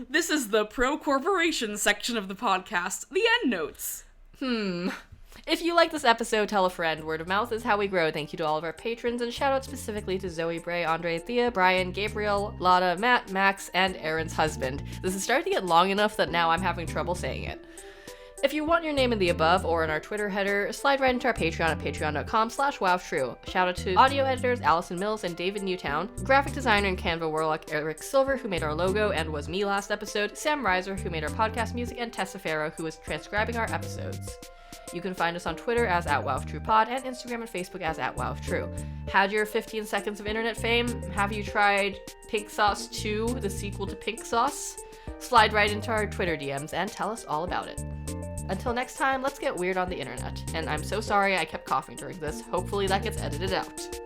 This is the pro-corporation section of the podcast, the end notes. If you like this episode, tell a friend. Word of mouth is how we grow. Thank you to all of our patrons, and shout out specifically to Zoe, Bray, Andre, Thea, Brian, Gabriel, Lotta, Matt, Max, and Aaron's husband. This is starting to get long enough that now I'm having trouble saying it. If you want your name in the above or in our Twitter header, slide right into our Patreon at patreon.com/wowtrue. Shout out to audio editors Allison Mills and David Newtown, graphic designer and Canva warlock Eric Silver, who made our logo and was me last episode, Sam Rizer, who made our podcast music, and Tessa Farrow, who is transcribing our episodes. You can find us on Twitter as @WowTruePod and Instagram and Facebook as @WowTrue. Had your 15 seconds of internet fame? Have you tried Pink Sauce 2, the sequel to Pink Sauce? Slide right into our Twitter DMs and tell us all about it. Until next time, let's get weird on the internet. And I'm so sorry I kept coughing during this. Hopefully that gets edited out.